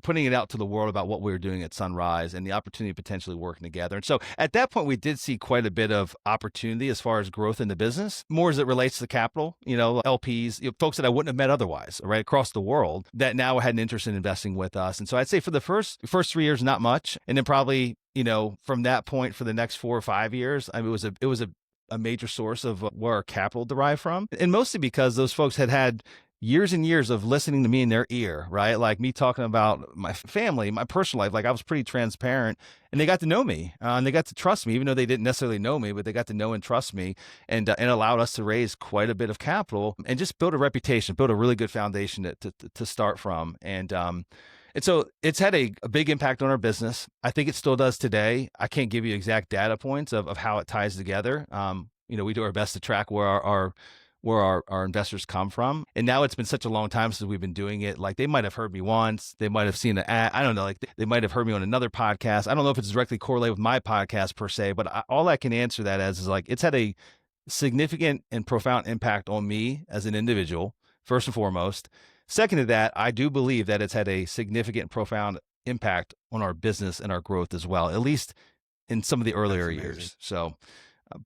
putting it out to the world about what we were doing at Sunrise and the opportunity of potentially working together. And so at that point, we did see quite a bit of opportunity as far as growth in the business, more as it relates to capital, LPs, folks that I wouldn't have met otherwise, right, across the world, that now had an interest in investing with us. And so I'd say for the first 3 years, not much. And then probably, from that point for the next 4 or 5 years, I mean, it was a major source of where our capital derived from. And mostly because those folks had years and years of listening to me in their ear, right? Like me talking about my family, my personal life. Like, I was pretty transparent, and they got to know me and they got to trust me, even though they didn't necessarily know me, but they got to know and trust me, and allowed us to raise quite a bit of capital and just build a reputation, build a really good foundation to start from. And so it's had a big impact on our business. I think it still does today. I can't give you exact data points of how it ties together. We do our best to track where our investors come from. And now it's been such a long time since we've been doing it. Like, they might have heard me once. They might have seen an ad. I don't know. Like, they might have heard me on another podcast. I don't know if it's directly correlated with my podcast per se, but all I can answer that as is like, it's had a significant and profound impact on me as an individual, first and foremost. Second to that, I do believe that it's had a significant, profound impact on our business and our growth as well, at least in some of the earlier years. So,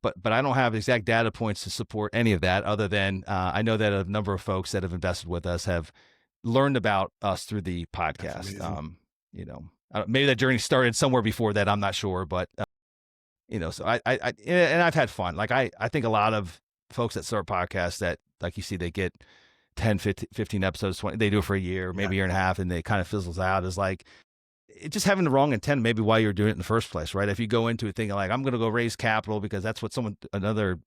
but I don't have exact data points to support any of that, other than I know that a number of folks that have invested with us have learned about us through the podcast. Maybe that journey started somewhere before that. I'm not sure, but so and I've had fun. Like, I think a lot of folks that start podcasts that, like, you see, they get 10, 15 episodes, 20, they do it for a year, maybe a year and a half, and they kind of fizzles out. Is like, just having the wrong intent, maybe why you're doing it in the first place, right? If you go into it thinking like, I'm going to go raise capital because that's what another,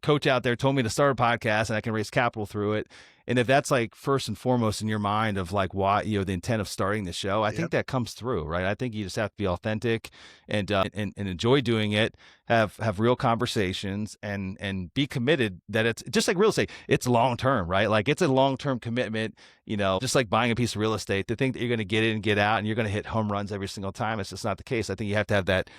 coach out there told me to start a podcast and I can raise capital through it. And if that's like first and foremost in your mind of like why, the intent of starting the show, I think that comes through, right? I think you just have to be authentic and enjoy doing it, have real conversations and be committed that it's just like real estate. It's long-term, right? Like it's a long-term commitment, just like buying a piece of real estate, to think that you're going to get in and get out and you're going to hit home runs every single time. It's just not the case. I think you have to have that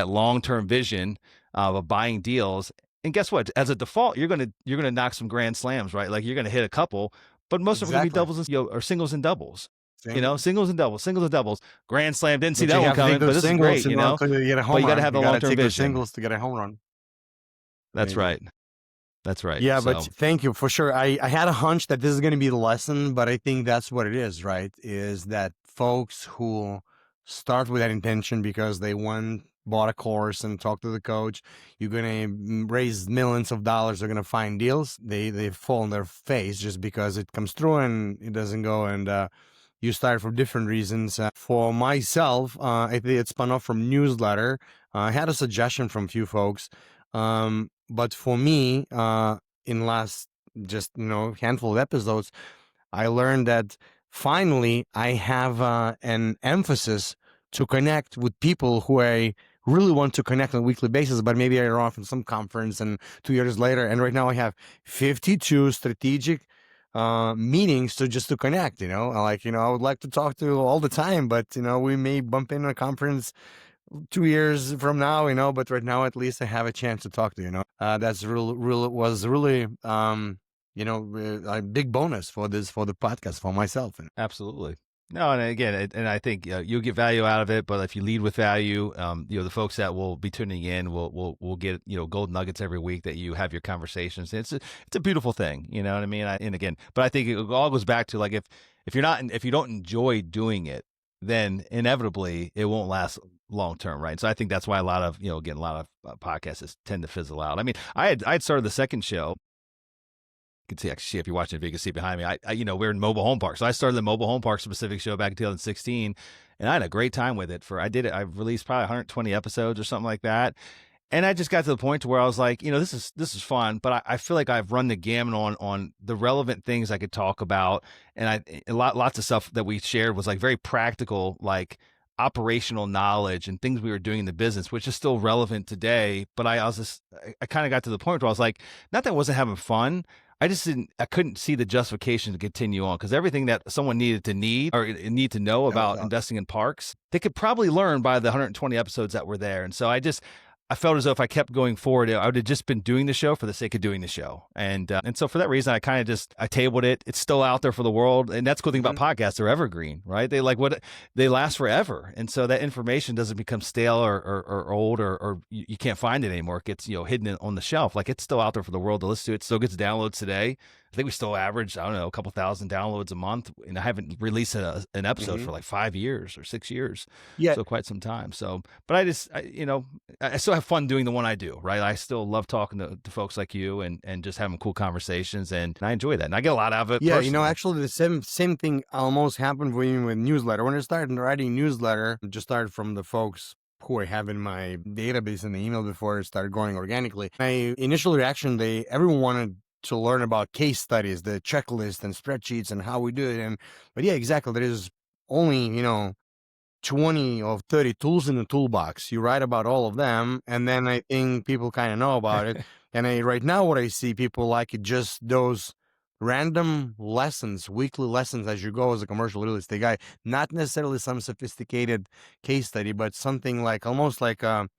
long-term vision of buying deals. And guess what? As a default, you're gonna knock some grand slams, right? Like you're gonna hit a couple, but most of them are gonna be doubles and or singles and doubles. Singles and doubles. Grand slam. Didn't see that one coming, but this is great. You get a home but you got to run. have the long-term vision. Singles to get a home run. That's right. That's right. Yeah, but thank you for sure. I had a hunch that this is going to be the lesson, but I think that's what it is, right? Is that folks who start with that intention because they bought a course and talked to the coach, you're going to raise millions of dollars, they're going to find deals, they fall on their face just because it comes through and it doesn't go, and you start for different reasons. For myself, I think it spun off from newsletter. I had a suggestion from a few folks, but for me, in last handful of episodes, I learned that finally I have an emphasis to connect with people who I really want to connect on a weekly basis, but maybe I'm off in some conference and 2 years later. And right now I have 52 strategic meetings to connect, I would like to talk to all the time, but, we may bump in a conference 2 years from now, but right now at least I have a chance to talk to, that's was really, a big bonus for the podcast for myself. Absolutely. No, and again, and I think you'll get value out of it. But if you lead with value, the folks that will be tuning in will get gold nuggets every week that you have your conversations. It's a beautiful thing, you know what I mean? And again, but I think it all goes back to like if you don't enjoy doing it, then inevitably it won't last long term, right? So I think that's why a lot of podcasts tend to fizzle out. I mean, I'd started the second show. You can see if you're watching the video, you can see behind me. We're in mobile home parks. So I started the mobile home park specific show back in 2016, and I had a great time with it. I released probably 120 episodes or something like that. And I just got to the point to where I was like, this is fun, but I feel like I've run the gamut on the relevant things I could talk about. And lots of stuff that we shared was like very practical, like operational knowledge and things we were doing in the business, which is still relevant today. But I kind of got to the point where I was like, not that I wasn't having fun, I couldn't see the justification to continue on, because everything that someone need to know about investing in parks, they could probably learn by the 120 episodes that were there. And so I felt as though if I kept going forward, I would have just been doing the show for the sake of doing the show. And so for that reason, I tabled it. It's still out there for the world. And that's the cool thing about podcasts. They're evergreen, right? They last forever. And so that information doesn't become stale or old or you can't find it anymore. It gets, hidden on the shelf. Like it's still out there for the world to listen to. It still gets downloads today. I think we still average, I don't know, a couple thousand downloads a month. And I haven't released an episode for like 5 years or 6 years. Yeah. So quite some time. So, but I still have fun doing the one I do, right? I still love talking to folks like you and just having cool conversations. And I enjoy that. And I get a lot out of it. Yeah. Personally. Actually the same thing almost happened with newsletter. When I started writing newsletter, it just started from the folks who I have in my database in the email before it started growing organically. My initial reaction, everyone wanted to learn about case studies, the checklist and spreadsheets and how we do it. But yeah, exactly. There is only, 20 or 30 tools in the toolbox. You write about all of them, and then I think people kind of know about it. And right now what I see, people like it just those random lessons, weekly lessons as you go as a commercial real estate guy, not necessarily some sophisticated case study, but something like almost like a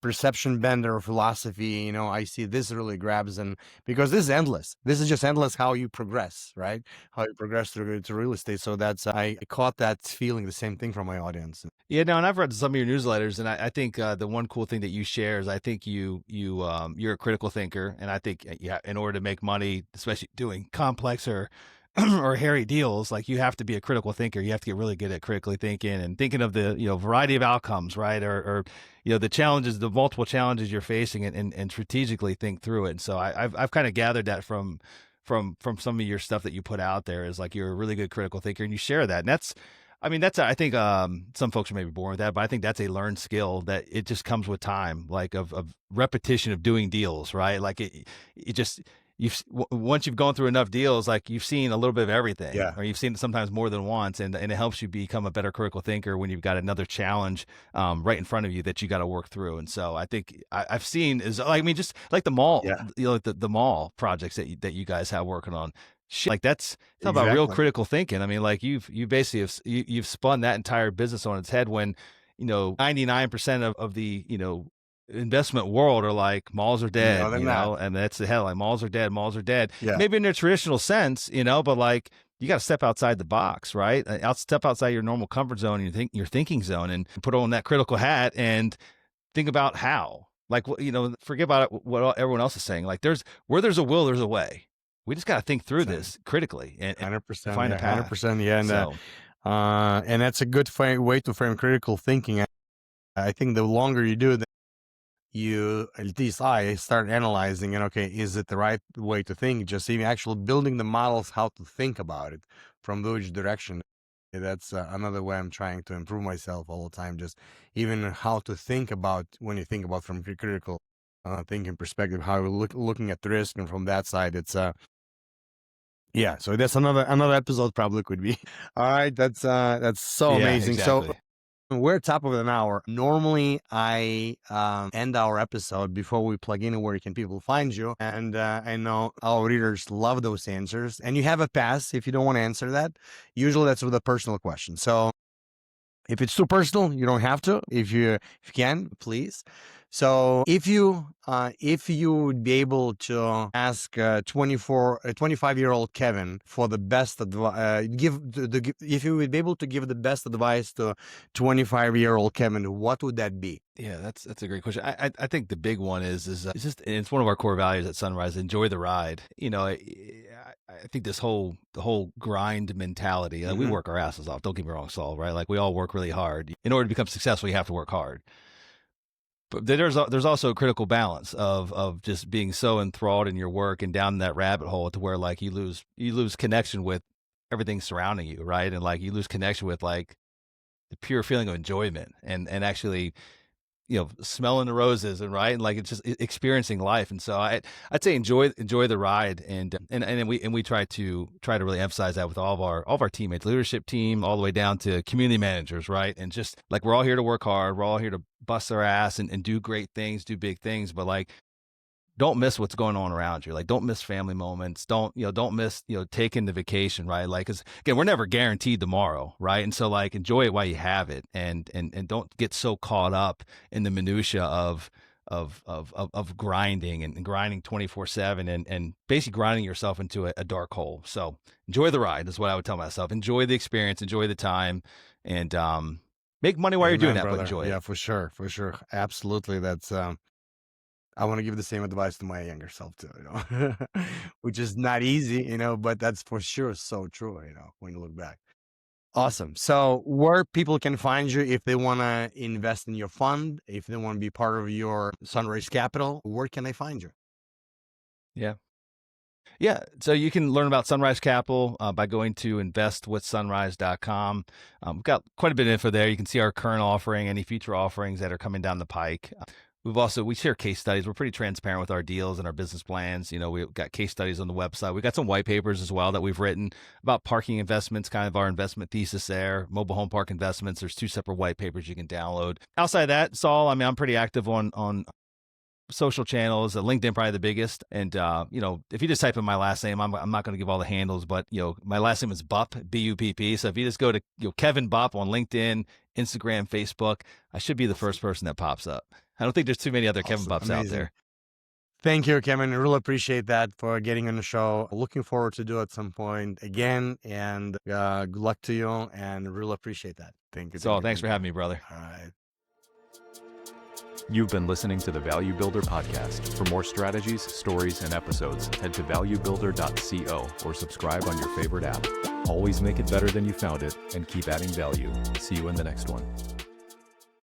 perception bender or philosophy. I see this really grabs, and because this is endless. This is just endless how you progress, right? How you progress through to real estate. So that's I caught that feeling, the same thing from my audience. Yeah, no, and I've read some of your newsletters, and I think the one cool thing that you share is I think you're a critical thinker, and I think in order to make money, especially doing complex or hairy deals, like you have to be a critical thinker. You have to get really good at critically thinking and thinking of the variety of outcomes, right? Or the challenges, the multiple challenges you're facing, and strategically think through it. And so I've kind of gathered that from some of your stuff that you put out there is like you're a really good critical thinker, and you share that. And I mean, I think some folks are maybe born with that, but I think that's a learned skill that it just comes with time, like of repetition of doing deals, right? Like it just, once you've gone through enough deals, like you've seen a little bit of everything, Yeah. or you've seen it sometimes more than once, and it helps you become a better critical thinker when you've got another challenge right in front of you that you got to work through. And so I think I've seen is like, I mean, just like the mall, Yeah. like the mall projects that you guys have working on. Shit, like that's talk about real Exactly. critical thinking. I mean, like you basically you've spun that entire business on its head when 99% of the investment world are like malls are dead, No, they're not. and that's the headline: malls are dead, malls are dead. Yeah. Maybe in their traditional sense, but like you got to step outside the box, right? Step outside your normal comfort zone, and your thinking zone, and put on that critical hat and think about how. Like, forget about it, what everyone else is saying. Like, where there's a will, there's a way. We just got to think through this critically and 100%. find a path. 100%. Yeah. And that's a good way to frame critical thinking. I think the longer you do it, at least I start analyzing, and okay, is it the right way to think? Just even actually building the models, how to think about it from which direction. That's another way I'm trying to improve myself all the time. Just even how to think about when you think about from critical thinking perspective, how you're looking at the risk, and from that side, it's yeah. So that's another episode probably could be. All right, that's so amazing. Exactly. So we're top of an hour. Normally, I end our episode before we plug in where can people find you. And I know our readers love those answers. And you have a pass if you don't want to answer that. Usually that's with a personal question. So if it's too personal, you don't have to. If you can, please. So if you would be able to ask 25-year-old Kevin for the best advice, if you would be able to give the best advice to 25-year-old Kevin, what would that be? Yeah, that's a great question. I think the big one is it's one of our core values at Sunrise: enjoy the ride. I think the whole grind mentality. We work our asses off. Don't get me wrong, Saul. Right? Like we all work really hard. In order to become successful, you have to work hard. But there's also a critical balance of just being so enthralled in your work and down that rabbit hole to where like you lose connection with everything surrounding you, right? And like you lose connection with like the pure feeling of enjoyment and actually smelling the roses and right, and like it's just experiencing life. And so I'd say enjoy the ride, and we try to really emphasize that with all of our teammates, leadership team, all the way down to community managers, right? And just like we're all here to work hard, we're all here to bust our ass and do great things, do big things, but like don't miss what's going on around you. Like don't miss family moments. Don't miss, taking the vacation, right? Like, cause again, we're never guaranteed tomorrow. Right. And so like, enjoy it while you have it and don't get so caught up in the minutia of grinding and grinding 24/7 and basically grinding yourself into a dark hole. So enjoy the ride is what I would tell myself. Enjoy the experience, enjoy the time, and, make money while you're doing that, brother. But enjoy it. Yeah, for sure. Absolutely. That's, I want to give the same advice to my younger self too, which is not easy, but that's for sure so true, when you look back. Awesome. So where people can find you if they want to invest in your fund, if they want to be part of your Sunrise Capital, where can they find you? Yeah. So you can learn about Sunrise Capital by going to investwithsunrise.com. We've got quite a bit of info there. You can see our current offering, any future offerings that are coming down the pike. We share case studies. We're pretty transparent with our deals and our business plans. We've got case studies on the website. We've got some white papers as well that we've written about parking investments, kind of our investment thesis there. Mobile home park investments. There's 2 separate white papers you can download. Outside of that, Saul, I'm pretty active on social channels. LinkedIn probably the biggest. And if you just type in my last name, I'm not going to give all the handles, but my last name is Bupp, Bupp. So if you just go to Kevin Bupp on LinkedIn, Instagram, Facebook, I should be the first person that pops up. I don't think there's too many other Kevin Bupps out there. Thank you, Kevin. I really appreciate that for getting on the show. Looking forward to do it at some point again. And good luck to you. And really appreciate that. Thank you. So thanks for having me, brother. All right. You've been listening to the Value Builder podcast. For more strategies, stories, and episodes, head to valuebuilder.co or subscribe on your favorite app. Always make it better than you found it and keep adding value. See you in the next one.